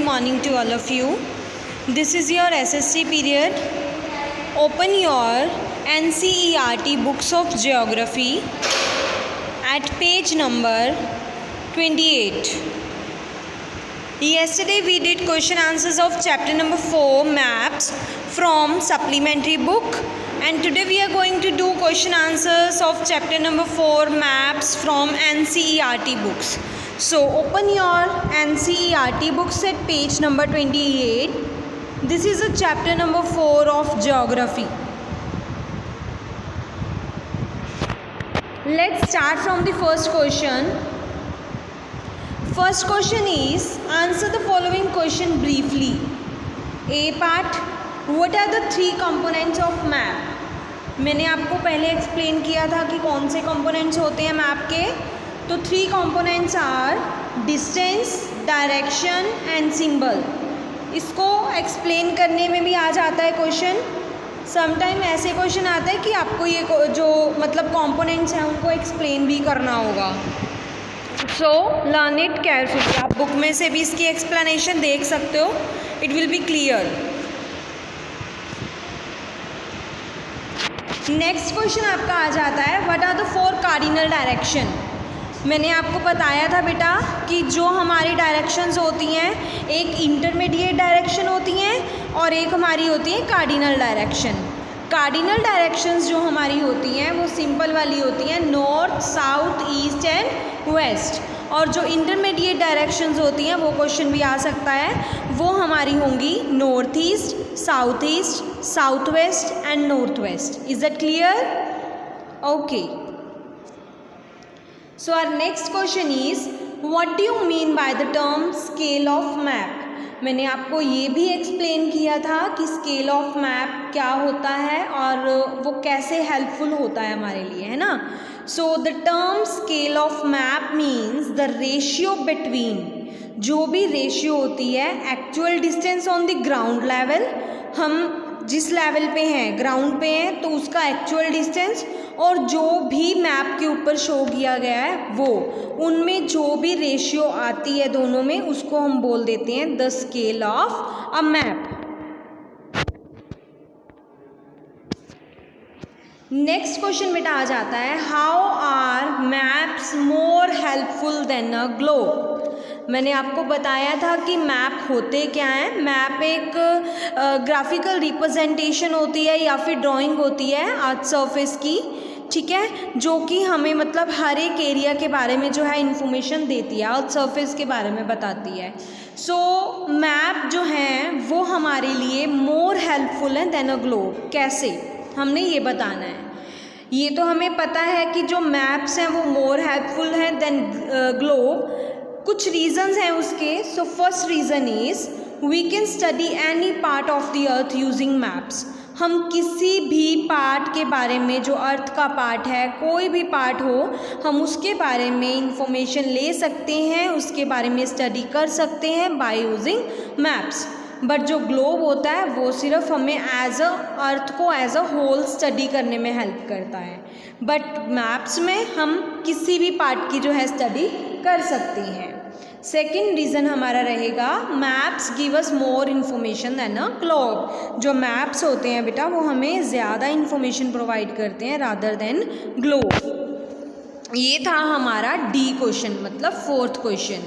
morning to all of you. This is your SSC period. Open your NCERT books of geography at page number 28. Yesterday we did question answers of chapter number 4 maps from supplementary book, and today we are going to do question answers of chapter number 4 maps from NCERT books. So open your NCERT books at page number 28. This is a chapter number 4 of geography. Let's start from the first question. First question is, answer the following question briefly. A part, what are the three components of map? मैंने आपको पहले explain किया था कि कौन से components होते हैं मैप के. तो three components are distance, direction and symbol. इसको एक्सप्लेन करने में भी आ जाता है क्वेश्चन. समटाइम ऐसे क्वेश्चन आता है कि आपको ये जो मतलब कंपोनेंट्स हैं उनको एक्सप्लेन भी करना होगा. So learn it carefully. आप बुक में से भी इसकी एक्सप्लेनेशन देख सकते हो. It will be clear. Next question आपका आ जाता है, what are the 4 cardinal direction. मैंने आपको बताया था बेटा कि जो हमारी डायरेक्शंस होती हैं, एक इंटरमीडिएट डायरेक्शन होती हैं और एक हमारी होती है कार्डिनल डायरेक्शन. कार्डिनल डायरेक्शंस जो हमारी होती हैं वो सिंपल वाली होती हैं, north, south, east and west. और जो इंटरमीडिएट डायरेक्शंस होती हैं, वो क्वेश्चन भी आ सकता है, वो हमारी होंगी north east, south east, south west and north west. Is that clear? Okay. So our next question is, what do you mean by the term scale of map. मैंने आपको ये भी एक्सप्लेन किया था कि स्केल ऑफ मैप क्या होता है और वो कैसे हेल्पफुल होता है हमारे लिए, है ना. So the term scale of map means the ratio between, जो भी रेशियो होती है actual distance on the ground level, हम जिस लेवल पे हैं, ग्राउंड पे हैं, तो उसका एक्चुअल डिस्टेंस, और जो भी मैप के ऊपर शो किया गया है वो, उनमें जो भी रेशियो आती है दोनों में, उसको हम बोल देते हैं the scale of a map. Next question बेटा आ जाता है, how are maps more helpful than a globe. मैंने आपको बताया था कि मैप होते क्या हैं. मैप एक ग्राफिकल रिप्रेजेंटेशन होती है या फिर ड्राइंग होती है अर्थ सरफेस की, ठीक है, जो कि हमें मतलब हर एक एरिया के बारे में जो है इंफॉर्मेशन देती है, अर्थ सरफेस के बारे में बताती है. सो मैप जो हैं वो हमारे लिए मोर हेल्पफुल हैं देन अ ग्लोब. कैसे, हमने ये बताना है. ये तो हमें पता है कि जो मैप्स हैं वो मोर हेल्पफुल हैं देन ग्लोब. कुछ रीजंस हैं उसके. So first reason is, we can study any part of the earth using maps. हम किसी भी पार्ट के बारे में, जो अर्थ का पार्ट है, कोई भी पार्ट हो, हम उसके बारे में इंफॉर्मेशन ले सकते हैं, उसके बारे में स्टडी कर सकते हैं बाय यूजिंग मैप्स. बट जो ग्लोब होता है वो सिर्फ हमें एज अ अर्थ को एज अ होल स्टडी करने में हेल्प करता है. बट मैप्स में हम किसी भी पार्ट की जो है स्टडी कर सकते हैं. सेकेंड रीज़न हमारा रहेगा, maps give us more information than a globe. जो मैप्स होते हैं बेटा वो हमें ज़्यादा इन्फॉर्मेशन प्रोवाइड करते हैं रादर देन ग्लोब. ये था हमारा डी क्वेश्चन, मतलब फोर्थ क्वेश्चन.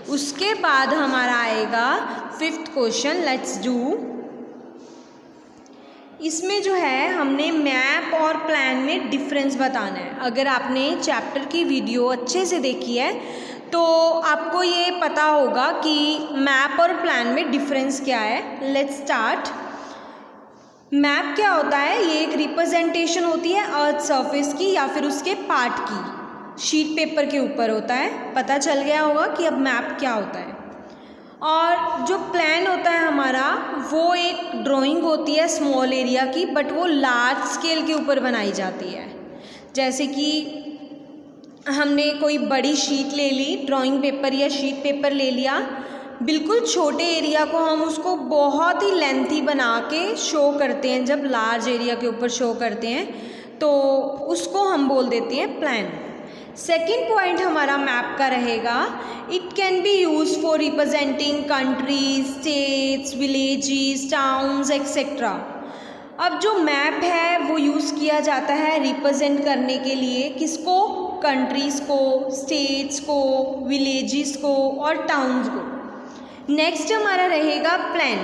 उसके बाद हमारा आएगा फिफ्थ क्वेश्चन. Let's do. इसमें जो है हमने मैप और प्लान में डिफरेंस बताना है. अगर आपने चैप्टर की वीडियो अच्छे से देखी है तो आपको ये पता होगा कि मैप और प्लान में डिफरेंस क्या है. Let's start. मैप क्या होता है? ये एक रिप्रेजेंटेशन होती है अर्थ सरफेस की या फिर उसके पार्ट की, शीट पेपर के ऊपर होता है. पता चल गया होगा कि अब मैप क्या होता है. और जो प्लान होता है हमारा, वो एक ड्राइंग होती है स्मॉल एरिया की, बट वो लार्ज स्केल के ऊपर बनाई जाती है. जैसे कि हमने कोई बड़ी शीट ले ली, ड्राइंग पेपर या शीट पेपर ले लिया, बिल्कुल छोटे एरिया को हम उसको बहुत ही लेंथी बना के शो करते हैं. जब लार्ज एरिया के ऊपर शो करते हैं तो उसको हम बोल देते हैं प्लान. सेकेंड पॉइंट हमारा मैप का रहेगा, it can be use for representing countries, states, villages, towns etcetera. अब जो मैप है वो यूज़ किया जाता है रिप्रेजेंट करने के लिए, किसको? कंट्रीज़ को, स्टेट्स को, विलेजेस को और टाउन्स को। नेक्स्ट हमारा रहेगा प्लान।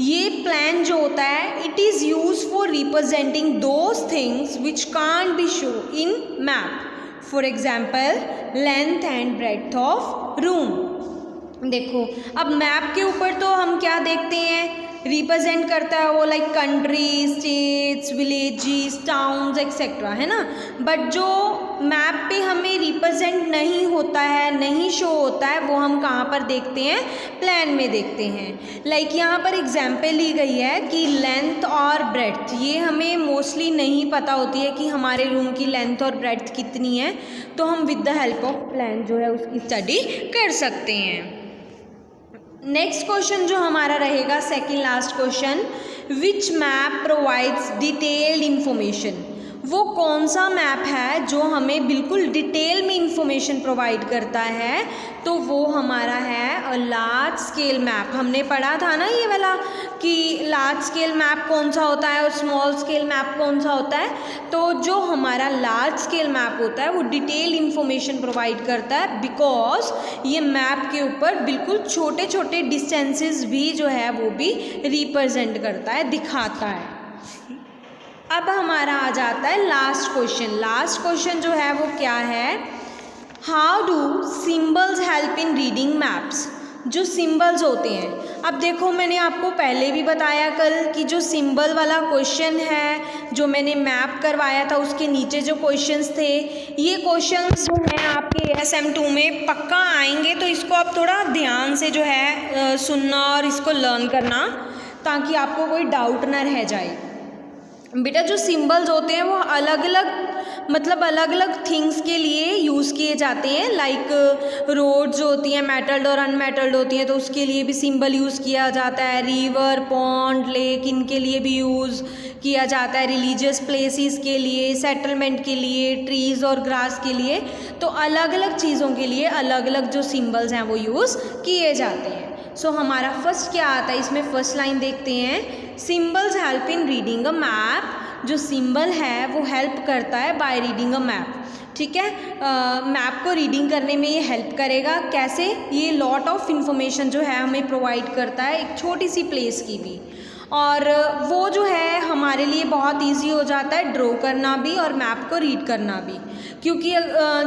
ये प्लान जो होता है, it is use for representing those things which can't be show in map. For example length and breadth of room. देखो अब मैप के ऊपर तो हम क्या देखते हैं, रिप्रेजेंट करता है वो like country, states, villages, towns etcetera, है ना। बट जो मैप पे हमें रिप्रेजेंट नहीं होता है, नहीं शो होता है, वो हम कहाँ पर देखते हैं? प्लान में देखते हैं। लाइक यहाँ पर एग्जाम्पल ली गई है कि लेंथ और ब्रेड्थ, ये हमें मोस्टली नहीं पता होती है कि हमारे रूम की लेंथ और ब्रेड्थ कितनी है, तो हम with the help of plan जो है उसकी स्टडी कर सकते हैं। नेक्स्ट क्वेश्चन जो हमारा रहेगा, सेकंड लास्ट क्वेश्चन, विच मैप प्रोवाइड्स डिटेल्ड इंफॉर्मेशन। वो कौन सा मैप है जो हमें बिल्कुल डिटेल में इंफॉर्मेशन प्रोवाइड करता है? तो वो हमारा है लार्ज स्केल मैप। हमने पढ़ा था ना ये वाला कि लार्ज स्केल मैप कौन सा होता है और स्मॉल स्केल मैप कौन सा होता है। तो जो हमारा लार्ज स्केल मैप होता है वो डिटेल इंफॉर्मेशन प्रोवाइड करता है, बिकॉज ये मैप के ऊपर बिल्कुल छोटे छोटे डिस्टेंसेस भी जो है वो भी रिप्रेजेंट करता है, दिखाता है। अब हमारा आ जाता है लास्ट क्वेश्चन। लास्ट क्वेश्चन जो है वो क्या है, how do symbols help in reading maps. जो सिम्बल्स होते हैं, अब देखो मैंने आपको पहले भी बताया कल कि जो सिंबल वाला क्वेश्चन है जो मैंने मैप करवाया था उसके नीचे जो क्वेश्चंस थे, ये क्वेश्चंस जो हैं आपके ASM2 में पक्का आएंगे, तो इसको आप थोड़ा ध्यान से जो है सुनना और इसको लर्न करना, ताकि आपको कोई डाउट ना रह जाए। बेटा जो सिंबल्स होते हैं वो अलग अलग थिंग्स के लिए यूज़ किए जाते हैं। लाइक रोड जो होती हैं मेटल्ड और अनमेटल्ड होती हैं, तो उसके लिए भी सिंबल यूज़ किया जाता है। रिवर, पॉन्ड, लेक, इनके लिए भी यूज़ किया जाता है। रिलीजियस प्लेसेस के लिए, सेटलमेंट के लिए, ट्रीज़ और ग्रास के लिए, तो अलग अलग चीज़ों के लिए अलग अलग जो सिंबल्स हैं वो यूज़ किए जाते हैं। सो हमारा फर्स्ट क्या आता है इसमें, फर्स्ट लाइन देखते हैं, symbols help in reading a map. जो सिंबल है वो हेल्प करता है बाय रीडिंग अ मैप। ठीक है, मैप को रीडिंग करने में ये हेल्प करेगा। कैसे? ये लॉट ऑफ इन्फॉर्मेशन जो है हमें प्रोवाइड करता है, एक छोटी सी प्लेस की भी, और वो जो है हमारे लिए बहुत इजी हो जाता है ड्रॉ करना भी और मैप को रीड करना भी, क्योंकि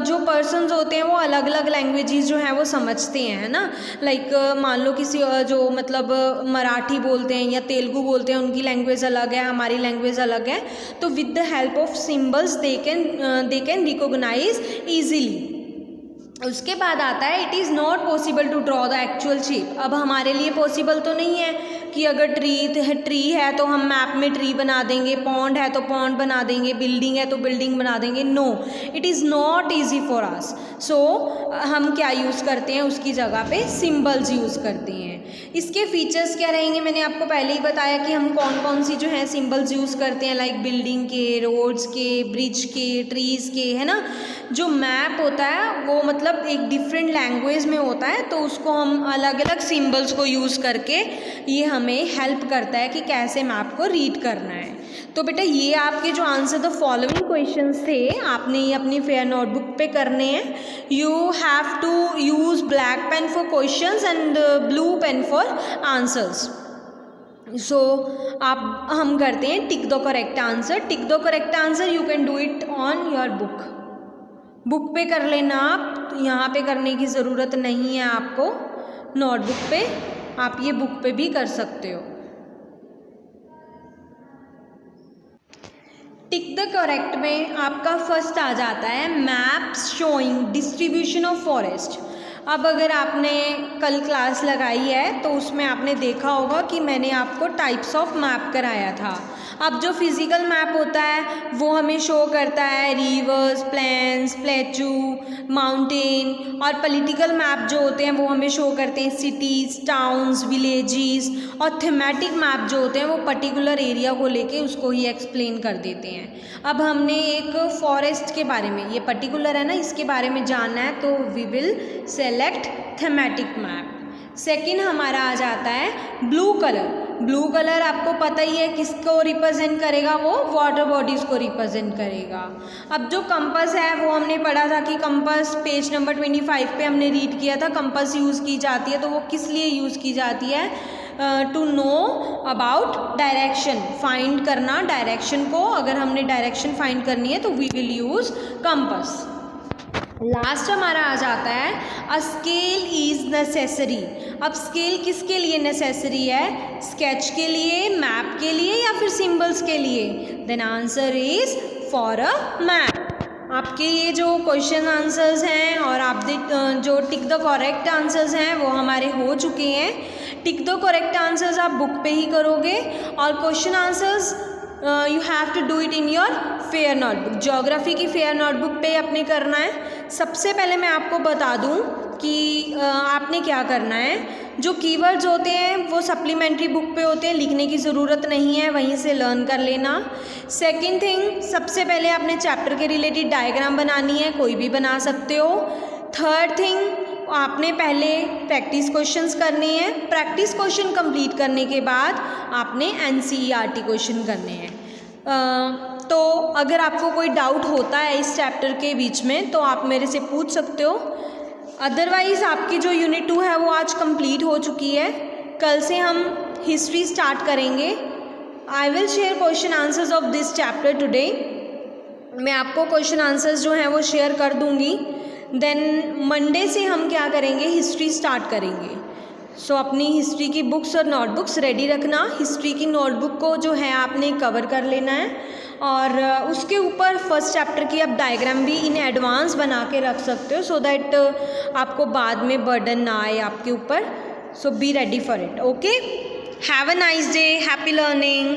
जो पर्सन्स होते हैं वो अलग अलग लैंग्वेजेस जो हैं वो समझते हैं, है ना। लाइक मान लो किसी जो मतलब मराठी बोलते हैं या तेलुगु बोलते हैं, उनकी लैंग्वेज अलग है, हमारी लैंग्वेज अलग है, तो with the help of symbols they can recognise easily. उसके बाद आता है, it is not possible to draw the actual shape. अब हमारे लिए पॉसिबल तो नहीं है कि अगर ट्री है तो हम मैप में ट्री बना देंगे, पॉन्ड है तो पॉन्ड बना देंगे, बिल्डिंग है तो बिल्डिंग बना देंगे। No, it is not easy for us. So हम क्या यूज़ करते हैं, उसकी जगह पे सिंबल्स यूज़ करते हैं। इसके फीचर्स क्या रहेंगे, मैंने आपको पहले ही बताया कि हम कौन कौन सी जो है सिंबल्स यूज़ करते हैं, लाइक बिल्डिंग के, रोड्स के, ब्रिज के, ट्रीज़ के, है ना। जो मैप होता है वो मतलब एक डिफरेंट लैंग्वेज में होता है, तो उसको हम अलग अलग सिंबल्स को यूज़ करके ये हमें हेल्प करता है कि कैसे मैप को रीड करना है। तो बेटा ये आपके जो आंसर द फॉलोइंग क्वेश्चंस थे, आपने ये अपनी फेयर नोटबुक पे करने हैं। You have to use black pen for questions and blue pen for answers. So हम करते हैं tick the correct answer. Tick the correct answer you can do it on your book पे कर लेना आप, यहाँ पे करने की ज़रूरत नहीं है आपको, नोटबुक पे आप ये बुक पे भी कर सकते हो। टिक द करेक्ट में आपका फर्स्ट आ जाता है maps showing distribution of forest. अब अगर आपने कल क्लास लगाई है तो उसमें आपने देखा होगा कि मैंने आपको टाइप्स ऑफ मैप कराया था। अब जो फिज़िकल मैप होता है वो हमें शो करता है रिवर्स, प्लेन्स, प्लेटू, माउंटेन, और पॉलिटिकल मैप जो होते हैं वो हमें शो करते हैं सिटीज़, टाउन्स, विलेजेस, और थीमेटिक मैप जो होते हैं वो पर्टिकुलर एरिया को लेके उसको ही एक्सप्लेन कर देते हैं। अब हमने एक फॉरेस्ट के बारे में, ये पर्टिकुलर है ना, इसके बारे में जानना है तो we will select thematic map. Second हमारा आ जाता है ब्लू कलर। ब्लू कलर आपको पता ही है किसको रिप्रेजेंट करेगा, वो वाटर बॉडीज़ को रिप्रेजेंट करेगा। अब जो कंपास है वो हमने पढ़ा था कि कंपास पेज नंबर 25 पे हमने रीड किया था, कंपास यूज़ की जाती है तो वो किस लिए यूज़ की जाती है, to know about direction, find करना डायरेक्शन को। अगर हमने डायरेक्शन फाइंड करनी है तो we will use compass. Last हमारा आ जाता है अ स्केल इज़ नेसेसरी। अब स्केल किसके लिए नेसेसरी है, स्केच के लिए, मैप के लिए, या फिर सिंबल्स के लिए? Then answer is for a map. आपके ये जो क्वेश्चन आंसर्स हैं और आप जो टिक द करेक्ट आंसर्स हैं वो हमारे हो चुके हैं। टिक द करेक्ट आंसर्स आप बुक पे ही करोगे और question answers you have to do it in your fair notebook. Geography की फेयर नोटबुक पे अपने करना है। सबसे पहले मैं आपको बता दूं कि आपने क्या करना है, जो कीवर्ड्स होते हैं वो सप्लीमेंट्री बुक पे होते हैं, लिखने की ज़रूरत नहीं है, वहीं से लर्न कर लेना। सेकंड थिंग, सबसे पहले आपने चैप्टर के रिलेटेड डायग्राम बनानी है, कोई भी बना सकते हो। थर्ड थिंग, आपने पहले प्रैक्टिस क्वेश्चंस करने हैं। प्रैक्टिस क्वेश्चन कंप्लीट करने के बाद आपने NCERT क्वेश्चन करने हैं। तो अगर आपको कोई डाउट होता है इस चैप्टर के बीच में तो आप मेरे से पूछ सकते हो। अदरवाइज़ आपकी जो यूनिट 2 है वो आज कंप्लीट हो चुकी है। कल से हम हिस्ट्री स्टार्ट करेंगे। I will share question answers of this chapter today. मैं आपको क्वेश्चन आंसर्स जो हैं वो शेयर कर दूँगी। देन मंडे से हम क्या करेंगे, हिस्ट्री स्टार्ट करेंगे। सो अपनी हिस्ट्री की बुक्स और नोटबुक्स रेडी रखना। हिस्ट्री की नोटबुक को जो है आपने कवर कर लेना है और उसके ऊपर फर्स्ट चैप्टर की आप डायग्राम भी इन एडवांस बना के रख सकते हो, सो दैट आपको बाद में बर्डन ना आए आपके ऊपर। So be ready for it. Okay, have a nice day, happy learning.